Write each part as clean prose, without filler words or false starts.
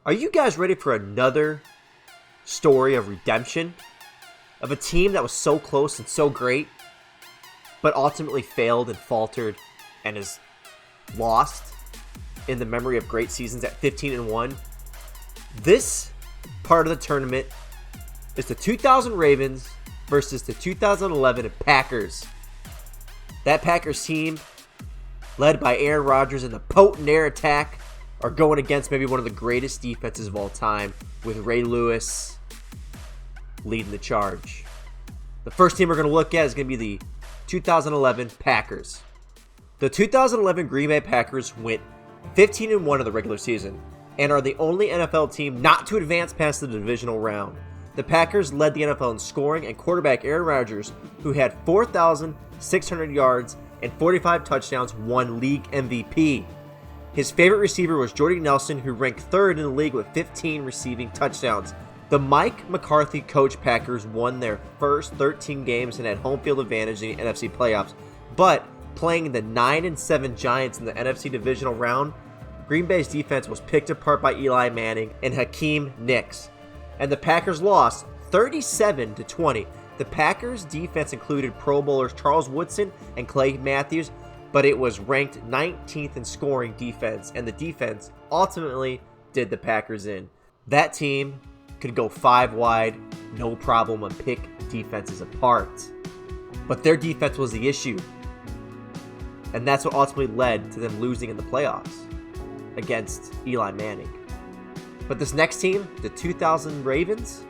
Are you guys ready for another story of redemption? Of a team that was so close and so great, but ultimately failed and faltered and is lost in the memory of great seasons at 15-1. This part of the tournament is the 2000 Ravens versus the 2011 Packers. That Packers team, led by Aaron Rodgers and the potent air attack, are going against maybe one of the greatest defenses of all time, with Ray Lewis leading the charge. The first team we're going to look at is going to be the 2011 Packers. The 2011 Green Bay Packers went 15-1 in the regular season and are the only NFL team not to advance past the divisional round. The Packers led the NFL in scoring, and quarterback Aaron Rodgers, who had 4,600 yards and 45 touchdowns, won league MVP. His favorite receiver was Jordy Nelson, who ranked third in the league with 15 receiving touchdowns. The Mike McCarthy coached Packers won their first 13 games and had home field advantage in the NFC playoffs, but playing the 9-7 Giants in the NFC divisional round, Green Bay's defense was picked apart by Eli Manning and Hakeem Nicks, and the Packers lost 37-20. The Packers' defense included Pro Bowlers Charles Woodson and Clay Matthews, but it was ranked 19th in scoring defense, and the defense ultimately did the Packers in. That team could go 5 wide, no problem, and pick defenses apart. But their defense was the issue, and that's what ultimately led to them losing in the playoffs against Eli Manning. But this next team, the 2000 Ravens,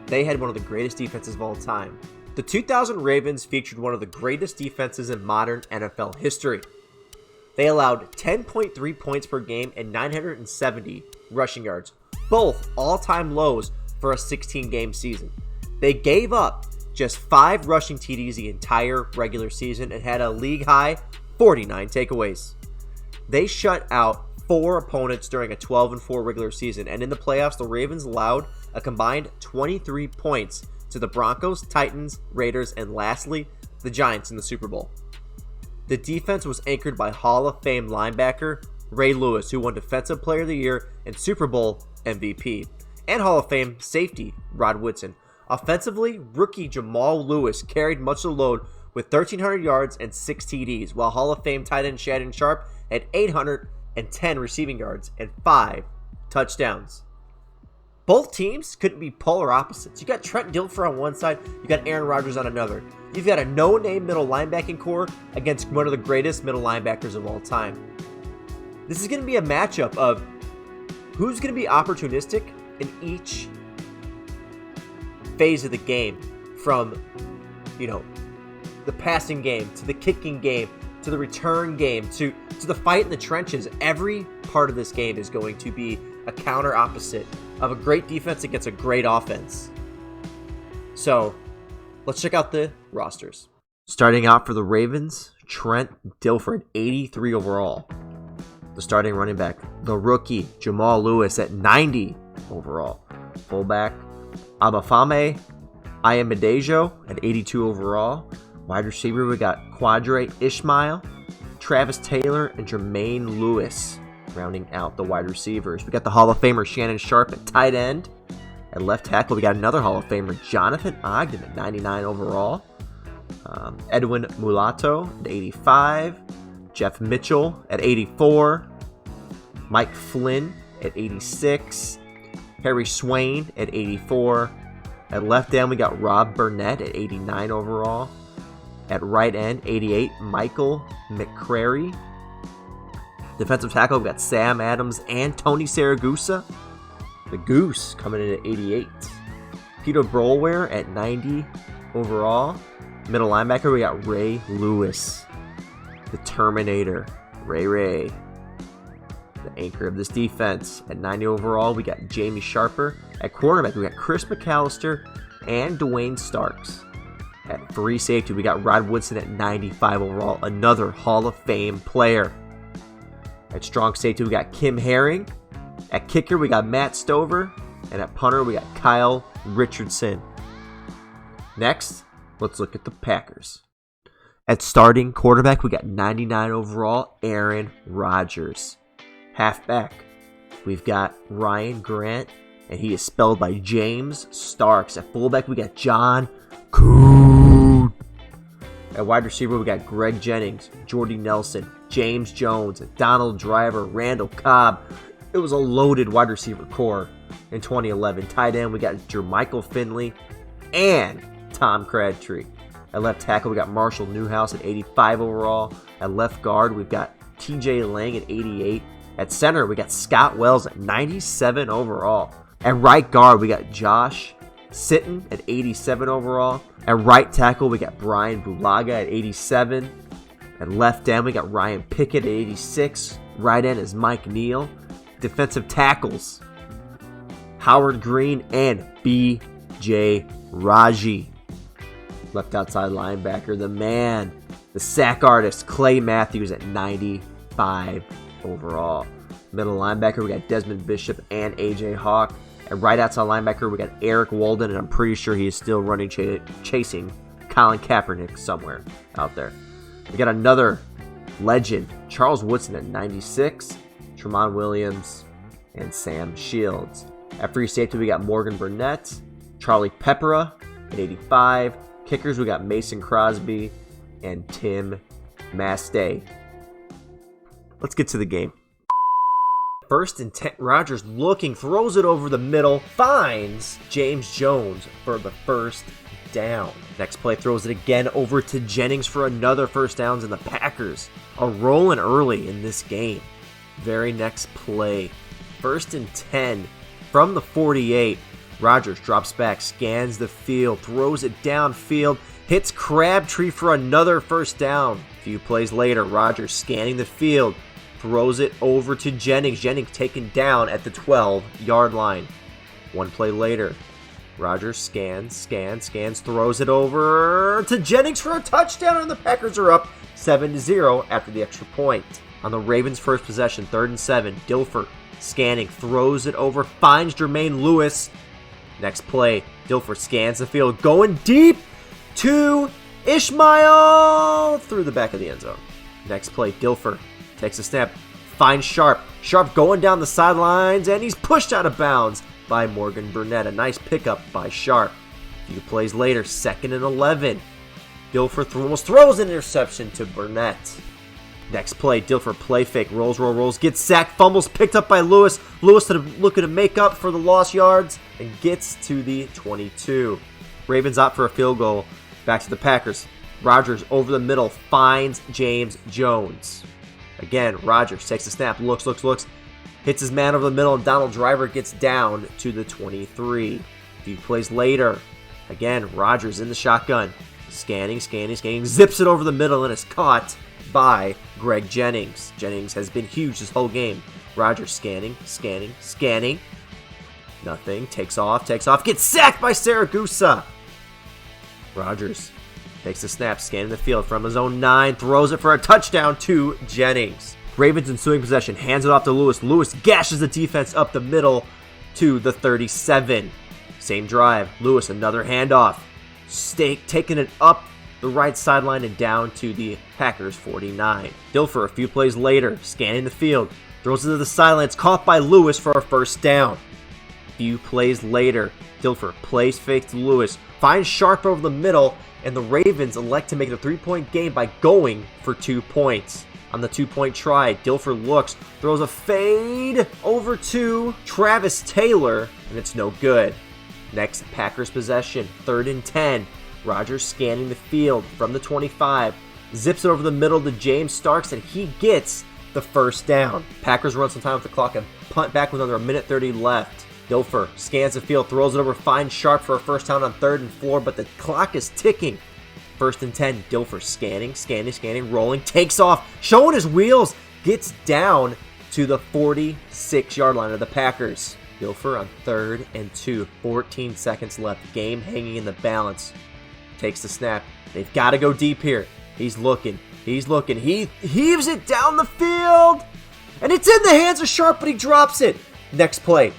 they had one of the greatest defenses of all time. The 2000 Ravens featured one of the greatest defenses in modern NFL history. They allowed 10.3 points per game and 970 rushing yards, both all-time lows for a 16-game season. They gave up just 5 rushing TDs the entire regular season and had a league-high 49 takeaways. They shut out 4 opponents during a 12-4 regular season, and in the playoffs, the Ravens allowed a combined 23 points to the Broncos, Titans, Raiders, and lastly, the Giants in the Super Bowl. The defense was anchored by Hall of Fame linebacker Ray Lewis, who won Defensive Player of the Year and Super Bowl MVP, and Hall of Fame safety Rod Woodson. Offensively, rookie Jamal Lewis carried much of the load with 1,300 yards and 6 TDs, while Hall of Fame tight end Shannon Sharp had 810 receiving yards and 5 touchdowns. Both teams couldn't be polar opposites. You got Trent Dilfer on one side, you got Aaron Rodgers on another. You've got a no-name middle linebacking core against one of the greatest middle linebackers of all time. This is going to be a matchup of who's going to be opportunistic in each phase of the game, from, the passing game to the kicking game to the return game to the fight in the trenches. Every part of this game is going to be a counter opposite of a great defense against a great offense. So, let's check out the rosters. Starting out for the Ravens, Trent Dilfer at 83 overall. The starting running back, the rookie Jamal Lewis at 90 overall. Fullback, Abafame Ayamadejo at 82 overall. Wide receiver, we got Quadre Ishmael, Travis Taylor, and Jermaine Lewis rounding out the wide receivers. We got the Hall of Famer Shannon Sharp at tight end. At left tackle, we got another Hall of Famer, Jonathan Ogden at 99 overall. Edwin Mulatto at 85. Jeff Mitchell at 84. Mike Flynn at 86. Harry Swain at 84. At left end, we got Rob Burnett at 89 overall. At right end, 88, Michael McCrary. Defensive tackle, we got Sam Adams and Tony Saragusa. The Goose coming in at 88. Peter Brolware at 90 overall. Middle linebacker, we got Ray Lewis. The Terminator, Ray. The anchor of this defense. At 90 overall, we got Jamie Sharper. At cornerback, we got Chris McAllister and Dwayne Starks. At free safety, we got Rod Woodson at 95 overall, another Hall of Fame player. At strong safety, we got Kim Herring. At kicker, we got Matt Stover. And at punter, we got Kyle Richardson. Next, let's look at the Packers. At starting quarterback, we got 99 overall, Aaron Rodgers. Halfback, we've got Ryan Grant, and he is spelled by James Starks. At fullback, we got John Coon. At wide receiver, we got Greg Jennings, Jordy Nelson, James Jones, Donald Driver, Randall Cobb. It was a loaded wide receiver core in 2011. Tight end, we got Jermichael Finley and Tom Crabtree. At left tackle, we got Marshall Newhouse at 85 overall. At left guard, we've got TJ Lang at 88. At center, we got Scott Wells at 97 overall. At right guard, we got Josh Sitton at 87 overall. At right tackle, we got Brian Bulaga at 87. At left end, we got Ryan Pickett at 86. Right end is Mike Neal. Defensive tackles, Howard Green and B.J. Raji. Left outside linebacker, the man, the sack artist, Clay Matthews at 95 overall. Middle linebacker, we got Desmond Bishop and A.J. Hawk. At right outside linebacker, we got Eric Walden, and I'm pretty sure he is still running chasing Colin Kaepernick somewhere out there. We got another legend, Charles Woodson at 96, Tramon Williams, and Sam Shields. At free safety, we got Morgan Burnett, Charlie Peppera at 85. Kickers, we got Mason Crosby and Tim Mastay. Let's get to the game. First and 10, Rodgers looking, throws it over the middle, finds James Jones for the first down. Next play, throws it again over to Jennings for another first downs, and the Packers are rolling early in this game. Very next play, first and 10 from the 48. Rodgers drops back, scans the field, throws it downfield, hits Crabtree for another first down. A few plays later, Rodgers scanning the field, throws it over to Jennings. Jennings taken down at the 12-yard line. One play later, Rodgers scans, throws it over to Jennings for a touchdown, and the Packers are up 7-0 after the extra point. On the Ravens' first possession, 3rd and 7, Dilfer scanning, throws it over, finds Jermaine Lewis. Next play, Dilfer scans the field, going deep to Ishmael through the back of the end zone. Next play, Dilfer takes a snap, finds Sharp. Sharp going down the sidelines, and he's pushed out of bounds by Morgan Burnett. A nice pickup by Sharp. A few plays later, 2nd and 11. Dilfer almost throws an interception to Burnett. Next play, Dilfer play fake, rolls, gets sacked, fumbles, picked up by Lewis. Lewis looking to make up for the lost yards and gets to the 22. Ravens opt for a field goal. Back to the Packers. Rodgers over the middle, finds James Jones. Again, Rodgers takes a snap, looks, hits his man over the middle, and Donald Driver gets down to the 23. A few plays later, again, Rodgers in the shotgun, scanning, zips it over the middle, and is caught by Greg Jennings. Jennings has been huge this whole game. Rodgers scanning. Nothing, takes off, gets sacked by Saragusa. Rodgers takes the snap, scanning the field from his own 9, throws it for a touchdown to Jennings. Ravens ensuing possession, hands it off to Lewis. Lewis gashes the defense up the middle to the 37. Same drive, Lewis another handoff. Taking it up the right sideline and down to the Packers 49. Dilfer a few plays later, scanning the field, throws it to the sidelines, caught by Lewis for a first down. A few plays later, Dilfer plays fake to Lewis, finds Sharp over the middle, and the Ravens elect to make it a 3-point game by going for 2 points. On the 2-point try, Dilfer looks, throws a fade over to Travis Taylor, and it's no good. Next Packers possession, 3rd and 10. Rodgers scanning the field from the 25, zips it over the middle to James Starks, and he gets the first down. Packers run some time with the clock and punt back with under 1:30 left. Dilfer scans the field, throws it over, finds Sharp for a first down on 3rd and 4, but the clock is ticking. 1st and 10, Dilfer scanning, rolling, takes off, showing his wheels, gets down to the 46-yard line of the Packers. Dilfer on 3rd and 2, 14 seconds left, game hanging in the balance. Takes the snap. They've got to go deep here. He's looking. He heaves it down the field, and it's in the hands of Sharp, but he drops it. Next play,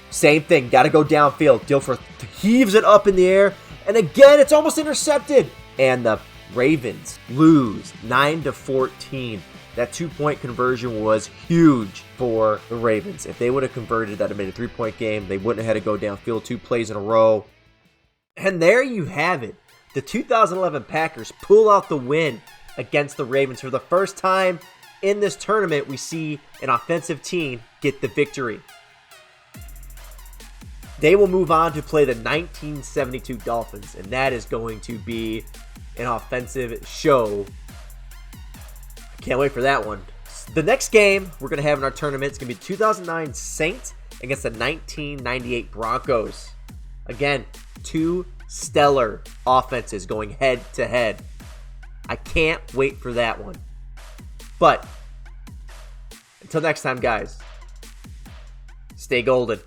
same thing. Got to go downfield. Dilfer heaves it up in the air, and again, it's almost intercepted. And the Ravens lose 9-14. That 2-point conversion was huge for the Ravens. If they would have converted, that would have made a 3-point game. They wouldn't have had to go downfield 2 plays in a row. And there you have it. The 2011 Packers pull out the win against the Ravens. For the first time in this tournament, we see an offensive team get the victory. They will move on to play the 1972 Dolphins, and that is going to be an offensive show. Can't wait for that one. The next game we're going to have in our tournament is going to be 2009 Saints against the 1998 Broncos. Again, 2 stellar offenses going head to head. I can't wait for that one. But until next time, guys, stay golden.